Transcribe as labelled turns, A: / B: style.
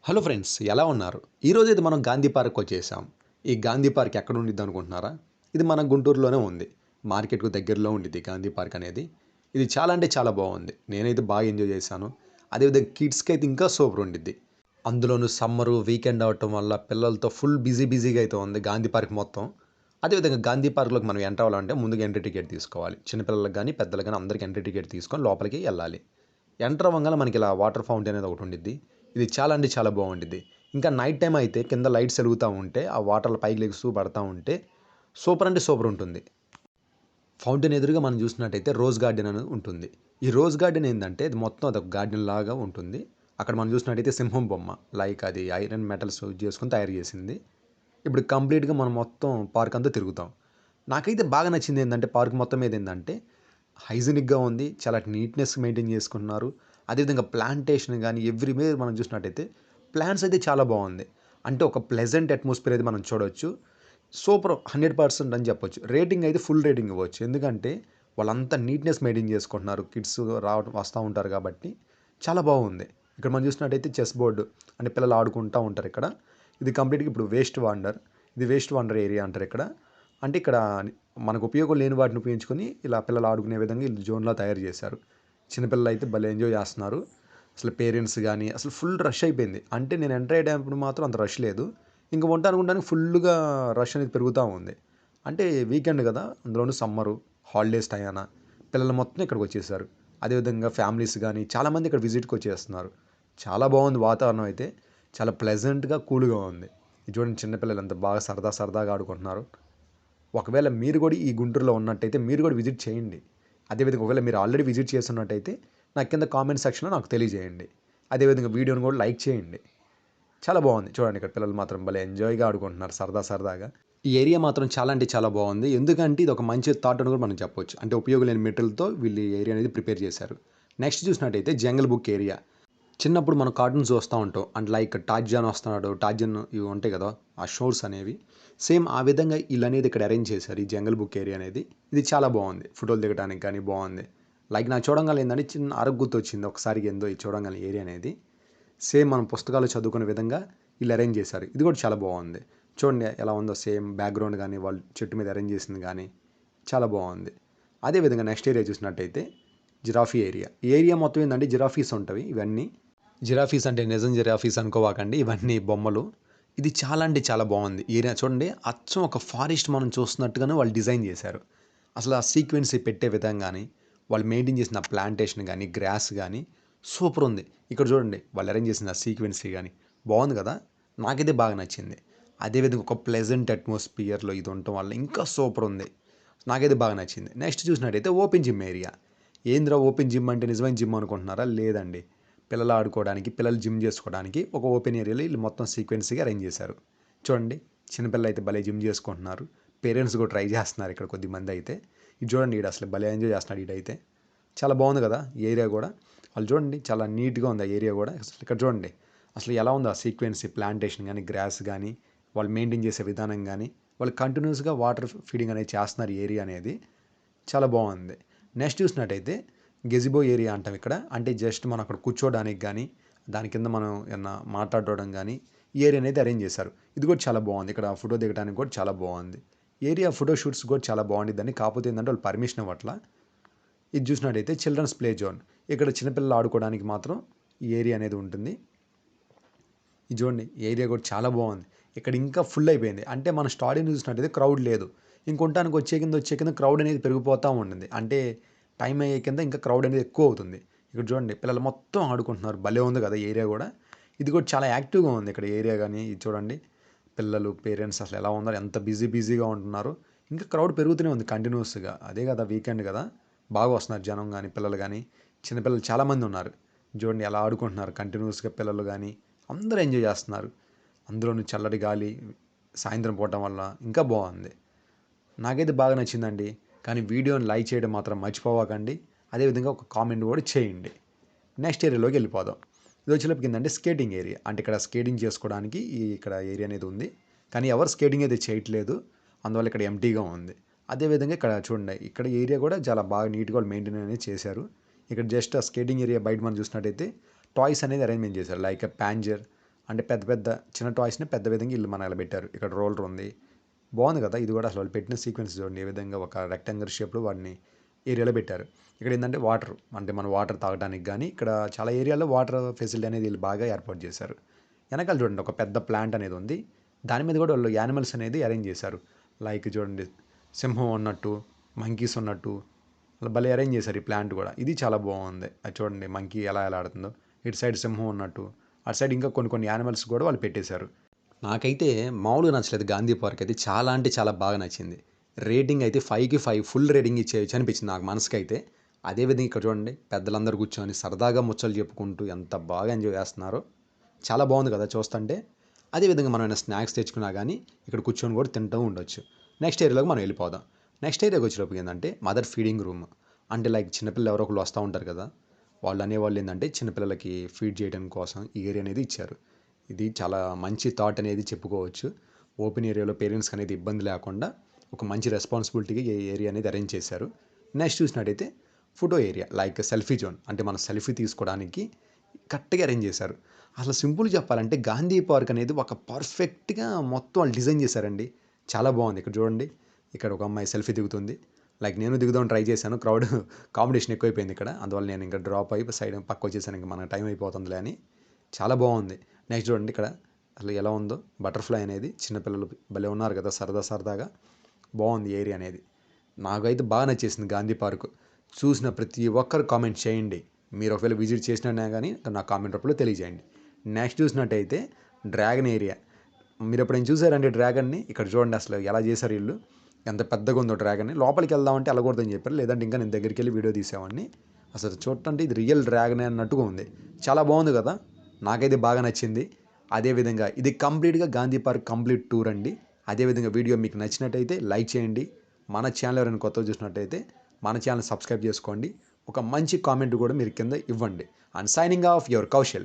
A: Hello friends, ఎలా ఉన్నారు? ఈరోజైతే మనం గాంధీ పార్క్ వచ్చేసాం. ఈ గాంధీ పార్క్ ఎక్కడ ఉండిద్ది అనుకుంటున్నారా? ఇది మన గుంటూరులోనే ఉంది. మార్కెట్‌కు దగ్గరలో ఉండిద్ది గాంధీ పార్క్ అనేది. ఇది చాలా అంటే చాలా బాగుంది. నేనైతే బాగా ఎంజాయ్ చేశాను. అదేవిధంగా కిడ్స్‌కి అయితే ఇంకా సూపర్ ఉండిద్ది. అందులోనూ సమ్మరు, వీకెండ్ అవ్వటం వల్ల పిల్లలతో ఫుల్ బిజీగా అయితే ఉంది గాంధీ పార్క్ మొత్తం. అదేవిధంగా గాంధీ పార్క్‌లోకి మనం ఎంటర్ అవ్వాలంటే ముందుగా ఎంట్రీ టికెట్ తీసుకోవాలి. చిన్నపిల్లలకి గాని, పెద్దలకి గాని అందరికి ఎంట్రీ టికెట్ తీసుకొని లోపలికి ఎళ్ళాలి. ఎంటర్ అవ్వంగానే మనకి ఇలా వాటర్ ఫౌంటైన్ అనేది ఒకటి ఉండిద్ది. ఇది చాలా అంటే చాలా బాగుండిద్ది. ఇంకా నైట్ టైమ్ అయితే కింద లైట్స్ ఎలుగుతా ఉంటే, ఆ వాటర్‌లో పైకి లెగుస్తూ పడతా ఉంటే సూపర్ అంటే సూపర్ ఉంటుంది. ఫౌంటైన్ ఎదురుగా మనం చూసినట్టయితే రోజ్ గార్డెన్ అనేది ఉంటుంది. ఈ రోజ్ గార్డెన్ ఏందంటే అది మొత్తం అదొక గార్డెన్ లాగా ఉంటుంది. అక్కడ మనం చూసినట్టయితే సింహం బొమ్మ లైక్ అది ఐరన్ మెటల్స్ యూజ్ చేసుకొని తయారు చేసింది. ఇప్పుడు కంప్లీట్‌గా మనం మొత్తం పార్క్ అంతా తిరుగుతాం. నాకైతే బాగా నచ్చింది ఏందంటే పార్క్ మొత్తం మీద ఏందంటే హైజీనిక్‌గా ఉంది. చాలా నీట్‌నెస్ మెయింటైన్ చేసుకుంటున్నారు. అదేవిధంగా ప్లాంటేషన్ గాని ఎవ్రీవేర్ మనం చూసినట్టయితే ప్లాంట్స్ అయితే చాలా బాగుంది. అంటే ఒక ప్లెజెంట్ అట్మాస్ఫియర్ అయితే మనం చూడొచ్చు. సూపర్ 100% అని చెప్పొచ్చు. రేటింగ్ అయితే ఫుల్ రేటింగ్ ఇవ్వచ్చు. ఎందుకంటే వాళ్ళంతా నీట్‌నెస్ మెయింటైన్ చేసుకుంటున్నారు. కిడ్స్ రావడం వస్తా ఉంటారు కాబట్టి చాలా బాగుంది. ఇక్కడ మనం చూసినట్టయితే చెస్ బోర్డ్ అంటే పిల్లలు ఆడుకుంటా ఉంటారు ఇక్కడ. ఇది కంప్లీట్‌గా ఇప్పుడు వేస్ట్ వండర్. ఇది వేస్ట్ వండర్ ఏరియా అంటారు ఇక్కడ. అంటే ఇక్కడ మనకు ఉపయోగం లేని వాటిని ఉపయోగించుకొని ఇలా పిల్లలు ఆడుకునే విధంగా ఈళ్ళు జోన్‌లా తయారు చేశారు. చిన్న పిల్లలైతే భలే ఎంజాయ్ చేస్తున్నారు. అసలు పేరెంట్స్ గాని అసలు ఫుల్ రష్ అయిపోయింది. అంటే నేను ఎంటర్ అయ్యేటప్పుడు మాత్రం అంత రష్ లేదు. ఇంక ఉండటానికి ఫుల్లుగా రష్ అనేది పెరుగుతా ఉంది. అంటే వీకెండ్ కదా! అందులోను సమ్మరు, హాలిడేస్ టయాన పిల్లలు మొత్తం ఇక్కడికొచ్చేసారు. అదేవిధంగా ఫ్యామిలీస్ గాని చాలామంది ఇక్కడ విజిట్‌కొచ్చేస్తున్నారు. చాలా బాగుంది వాతావరణం అయితే. చాలా ప్లెజెంట్‌గా, కూల్‌గా ఉంది. ఇది చూడండి చిన్న పిల్లలు ఎంత బాగా సరదాగా ఆడుకుంటున్నారు. ఒకవేళ మీరు కూడా ఈ గుంటూరులో ఉన్నట్టయితే మీరు కూడా విజిట్ చేయండి. అదేవిధంగా ఒకవేళ మీరు ఆల్రెడీ విజిట్ చేస్తున్నట్టయితే నాకు కింద కామెంట్ సెక్షన్‌లో నాకు తెలియజేయండి. అదేవిధంగా వీడియోని కూడా లైక్ చేయండి. చాలా బాగుంది. చూడండి ఇక్కడ పిల్లలు మాత్రం భలే ఎంజాయ్‌గా ఆడుకుంటున్నారు సరదాగా. ఈ ఏరియా మాత్రం చాలా అంటే చాలా బాగుంది. ఎందుకంటే ఇది ఒక మంచి థాట్ అని కూడా మనం చెప్పొచ్చు. అంటే ఉపయోగం లేని మెటీరియల్‌తో వీళ్ళు ఈ ఏరియా అనేది ప్రిపేర్ చేశారు. నెక్స్ట్ చూసినట్టయితే జంగిల్ బుక్ ఏరియా. చిన్నప్పుడు మనం కార్టూన్స్ చూస్తూ ఉంటాం. అండ్ లైక్ టార్జాన్ వస్తున్నాడు. టార్జాన్ ఇవి ఉంటాయి కదా! ఆ షోస్ అనేవి. సేమ్ ఆ విధంగా ఈళ్ళనేది ఇక్కడ అరేంజ్ చేశారు. ఈ జంగిల్ బుక్ ఏరియా అనేది. ఇది చాలా బాగుంది. ఫోటోలు దిగడానికి గానీ బాగుంది. లైక్ నాకు చూడంగానే ఏందంటే చిన్న అరకు గుర్తొచ్చింది. ఒకసారిగా ఏందో ఇది చూడంగానే ఏరియా అనేది. సేమ్ మనం పుస్తకాలు చదువుకునే విధంగా వీళ్ళు అరేంజ్ చేశారు. ఇది కూడా చాలా బాగుంది. చూడండి ఎలా ఉందో సేమ్ బ్యాక్‌గ్రౌండ్ గానీ, వాళ్ళు చెట్టు మీద అరేంజ్ చేసింది గానీ చాలా బాగుంది. అదేవిధంగా నెక్స్ట్ ఏరియా చూసినట్టయితే జిరాఫీ ఏరియా. ఈ ఏరియా మొత్తం ఏందంటే జిరాఫీస్ ఉంటవి ఇవన్నీ. జిరాఫీస్ అంటే నిజం జిరాఫీస్ అనుకోవాకండి. ఇవన్నీ బొమ్మలు. ఇది చాలా అంటే చాలా బాగుంది. ఏరియా చూడండి అచ్చం ఒక ఫారెస్ట్ మనం చూస్తున్నట్టుగానే వాళ్ళు డిజైన్ చేశారు. అసలు ఆ సీక్వెన్సీ పెట్టే విధం గాని, వాళ్ళు మెయింటైన్ చేసిన ప్లాంటేషన్ గాని, గ్రాస్ గాని సూపర్ ఉంది. ఇక్కడ చూడండి వాళ్ళు అరేంజ్ చేసిన ఆ సీక్వెన్సీ గాని బాగుంది కదా! నాకైతే బాగా నచ్చింది. అదేవిధంగా ఒక ప్లెజెంట్ అట్మాస్ఫియర్‌లో ఇది ఉండటం వల్ల ఇంకా సూపర్ ఉంది. నాకైతే బాగా నచ్చింది. నెక్స్ట్ చూసినట్టయితే ఓపెన్ జిమ్ ఏరియా. ఏందిరా ఓపెన్ జిమ్ అంటే నిజమైన జిమ్ అనుకుంటున్నారా? లేదండి. పిల్లలు ఆడుకోవడానికి, పిల్లలు జిమ్ చేసుకోవడానికి ఒక ఓపెన్ ఏరియాలో ఈళ్ళు మొత్తం సీక్వెన్స్‌గా అరేంజ్ చేశారు. చూడండి చిన్నపిల్లలైతే భలే జిమ్ చేసుకుంటున్నారు. పేరెంట్స్ కూడా ట్రై చేస్తున్నారు ఇక్కడ కొద్దిమందైతే. ఇది చూడండి ఈడు అసలు భలే ఎంజాయ్ చేస్తున్నాడు ఈడైతే. చాలా బాగుంది కదా! ఈ ఏరియా కూడా. వాళ్ళు చూడండి చాలా నీట్‌గా ఉంది ఆ ఏరియా కూడా. అసలు ఇక్కడ చూడండి. అసలు ఎలా ఉందో ఆ సీక్వెన్సీ ప్లాంటేషన్ గాని, గ్రాస్ గాని, వాళ్ళు మెయింటైన్ చేసే విధానం గాని, వాళ్ళు కంటిన్యూయస్‌గా వాటర్ ఫీడింగ్ అనేది చేస్తున్నారు ఈ ఏరియా అనేది. చాలా బాగుంది. నెక్స్ట్ చూసినట్టయితే గెజిబో ఏరియా అంటాం ఇక్కడ. అంటే జస్ట్ మనం అక్కడ కూర్చోడానికి గానీ, దాని కింద మనం ఏమన్నా మాట్లాడుకోవడం గానీ, ఈ ఏరియా అనేది అరేంజ్ చేశారు. ఇది కూడా చాలా బాగుంది. ఇక్కడ ఫోటో దిగడానికి కూడా చాలా బాగుంది. ఏరియా ఫోటో షూట్స్ కూడా చాలా బాగుండిద్దని. కాకపోతే ఏందంటే వాళ్ళు పర్మిషన్ ఇవ్వట్ల. ఇది చూసినట్టయితే చిల్డ్రన్స్ ప్లే జోన్. ఇక్కడ చిన్నపిల్లలు ఆడుకోవడానికి మాత్రం ఈ ఏరియా అనేది ఉంటుంది. ఇది చూడండి ఏరియా కూడా చాలా బాగుంది. ఇక్కడ ఇంకా ఫుల్ అయిపోయింది. అంటే మన స్టాడియం చూసినట్టయితే క్రౌడ్ లేదు. ఇంకొంటానికి వచ్చే కింద క్రౌడ్ అనేది పెరిగిపోతా ఉంటుంది. అంటే టైం అయ్యే కింద ఇంకా క్రౌడ్ అనేది ఎక్కువ అవుతుంది. ఇక్కడ చూడండి పిల్లలు మొత్తం ఆడుకుంటున్నారు. భలే ఉంది కదా ఏరియా కూడా. ఇది కూడా చాలా యాక్టివ్‌గా ఉంది ఇక్కడ ఏరియా గాని ఇది చూడండి. పిల్లలు, పేరెంట్స్ అసలు ఎలా ఉన్నారు? ఎంత బిజీగా ఉంటున్నారు. ఇంకా క్రౌడ్ పెరుగుతూనే ఉంది కంటిన్యూయస్‌గా. అదే కదా వీకెండ్ కదా! బాగా వస్తున్నారు జనం గాని, పిల్లలు గాని. చిన్నపిల్లలు చాలామంది ఉన్నారు. చూడండి ఎలా ఆడుకుంటున్నారు కంటిన్యూయస్‌గా పిల్లలు గాని, అందరూ ఎంజాయ్ చేస్తున్నారు. అందులోను చల్లటి గాలి సాయంత్రం పూటం వల్ల ఇంకా బాగుంది. నాకైతే బాగా నచ్చిందండి. కానీ వీడియోని లైక్ చేయడం మాత్రం మర్చిపోవకండి. అదేవిధంగా ఒక కామెంట్ కూడా చేయండి. నెక్స్ట్ ఏరియాలోకి వెళ్ళిపోదాం. ఇది వచ్చేటప్పటికి ఏంటంటే స్కేటింగ్ ఏరియా. అంటే ఇక్కడ స్కేటింగ్ చేసుకోవడానికి ఇక్కడ ఏరియా అనేది ఉంది. కానీ ఎవరు స్కేటింగ్ అయితే చేయట్లేదు. అందువల్ల ఇక్కడ ఎంప్టీగా ఉంది. అదేవిధంగా ఇక్కడ చూడండి. ఇక్కడ ఏరియా కూడా చాలా బాగా నీట్‌గా వాళ్ళు మెయింటైన్ అనేది చేశారు. ఇక్కడ జస్ట్ ఆ స్కేటింగ్ ఏరియా బయట మనం చూసినట్టయితే టాయ్స్ అనేది అరేంజ్‌మెంట్ చేశారు. లైక్ ఎ ప్యాంజర్ అంటే పెద్ద పెద్ద చిన్న టాయ్స్ని పెద్ద విధంగా వీళ్ళు మన ఇలా పెట్టారు. ఇక్కడ రోలర్ ఉంది. బాగుంది కదా, ఇది కూడా అసలు వాళ్ళు పెట్టిన సీక్వెన్స్ చూడండి ఏ విధంగా ఒక రెక్టాంగిల్ షేప్లో వాడిని ఏరియాలో పెట్టారు. ఇక్కడ ఏంటంటే వాటర్, అంటే మనం వాటర్ తాగడానికి కానీ ఇక్కడ చాలా ఏరియాలో వాటర్ ఫెసిలిటీ అనేది వీళ్ళు బాగా ఏర్పాటు చేశారు. వెనకాల చూడండి ఒక పెద్ద ప్లాంట్ అనేది ఉంది. దాని మీద కూడా వాళ్ళు యానిమల్స్ అనేది అరేంజ్ చేశారు. లైక్ చూడండి సింహం ఉన్నట్టు, మంకీస్ ఉన్నట్టు అలా భలే అరేంజ్ చేశారు ఈ ప్లాంట్ కూడా. ఇది చాలా బాగుంది. అది చూడండి మంకీ ఎలా ఆడుతుందో, ఇటు సైడ్ సింహం ఉన్నట్టు, అటు సైడ్ ఇంకా కొన్ని కొన్ని యానిమల్స్ కూడా వాళ్ళు పెట్టేశారు. నాకైతే మామూలుగా నచ్చలేదు. గాంధీ పార్క్ అయితే చాలా అంటే చాలా బాగా నచ్చింది. రేటింగ్ అయితే 5కి 5 ఫుల్ రేటింగ్ ఇచ్చేయచ్చు అనిపించింది నాకు మనసుకైతే. అదేవిధంగా ఇక్కడ చూడండి పెద్దలందరూ కూర్చొని సరదాగా ముచ్చట్లు చెప్పుకుంటూ ఎంత బాగా ఎంజాయ్ చేస్తున్నారో. చాలా బాగుంది కదా చూస్తుంటే. అదేవిధంగా మనం ఏమైనా స్నాక్స్ తెచ్చుకున్నా కానీ ఇక్కడ కూర్చొని కూడా తింటూ ఉండొచ్చు. నెక్స్ట్ ఏరియాలోకి మనం వెళ్ళిపోదాం. నెక్స్ట్ ఏరియాకి వచ్చేటప్పుడు ఏంటంటే మదర్ ఫీడింగ్ రూమ్. అంటే లైక్ చిన్నపిల్లలు ఎవరో ఒకరు వస్తూ ఉంటారు కదా, వాళ్ళు అనేవాళ్ళు ఏంటంటే చిన్నపిల్లలకి ఫీడ్ చేయడం కోసం ఈ ఏరియా అనేది ఇచ్చారు. ఇది చాలా మంచి థాట్ అనేది చెప్పుకోవచ్చు. ఓపెన్ ఏరియాలో పేరెంట్స్కి అనేది ఇబ్బంది లేకుండా ఒక మంచి రెస్పాన్సిబిలిటీగా ఈ ఏరియా అనేది అరేంజ్ చేశారు. నెక్స్ట్ చూసినట్టయితే photo area, like selfie zone, అంటే మనం సెల్ఫీ తీసుకోవడానికి కరెక్ట్గా అరేంజ్ చేశారు. అసలు సింపుల్ చెప్పాలంటే గాంధీ పార్క్ అనేది ఒక పర్ఫెక్ట్గా మొత్తం వాళ్ళు డిజైన్ చేశారండి. చాలా బాగుంది. ఇక్కడ చూడండి, ఇక్కడ ఒక అమ్మాయి సెల్ఫీ దిగుతుంది. లైక్ నేను దిగుదామని ట్రై చేశాను, క్రౌడ్ కాంపిటీషన్ ఎక్కువైపోయింది ఇక్కడ, అందువల్ల నేను ఇంకా డ్రాప్ అయ్యి సైడ్ పక్క వచ్చేసాను. ఇంకా మన టైం అయిపోతుందిలే అని. చాలా బాగుంది. నెక్స్ట్ చూడండి ఇక్కడ అసలు ఎలా ఉందో బటర్ఫ్లై అనేది, చిన్నపిల్లలు భలే ఉన్నారు కదా సరదా సరదాగా. బాగుంది ఏరియా అనేది. నాకైతే బాగా నచ్చేసింది గాంధీ పార్క్. చూసిన ప్రతి ఒక్కరు కామెంట్ చేయండి. మీరు ఒకవేళ విజిట్ చేసినా కానీ నా కామెంట్ రూపంలో తెలియజేయండి. నెక్స్ట్ చూసినట్టయితే డ్రాగన్ ఏరియా. మీరు ఎప్పుడైనా చూసారండి డ్రాగన్ని? ఇక్కడ చూడండి అసలు ఎలా చేశారు వీళ్ళు, ఎంత పెద్దగా ఉందో డ్రాగన్ని. లోపలికి వెళ్దామంటే వెళ్ళకూడదని చెప్పారు, లేదంటే ఇంకా నేను దగ్గరికి వెళ్ళి వీడియో తీసేవాడిని. అసలు చూడండి ఇది రియల్ డ్రాగన్ అన్నట్టుగా ఉంది. చాలా బాగుంది కదా, నాకైతే బాగా నచ్చింది. అదేవిధంగా ఇది కంప్లీట్గా గాంధీ పార్క్ కంప్లీట్ టూర్ అండి. అదేవిధంగా వీడియో మీకు నచ్చినట్టయితే లైక్ చేయండి. మన ఛానల్ ఎవరైనా కొత్తగా చూసినట్టయితే మన ఛానల్ సబ్స్క్రైబ్ చేసుకోండి. ఒక మంచి కామెంట్ కూడా మీరు కింద ఇవ్వండి. And signing off your Kaushal.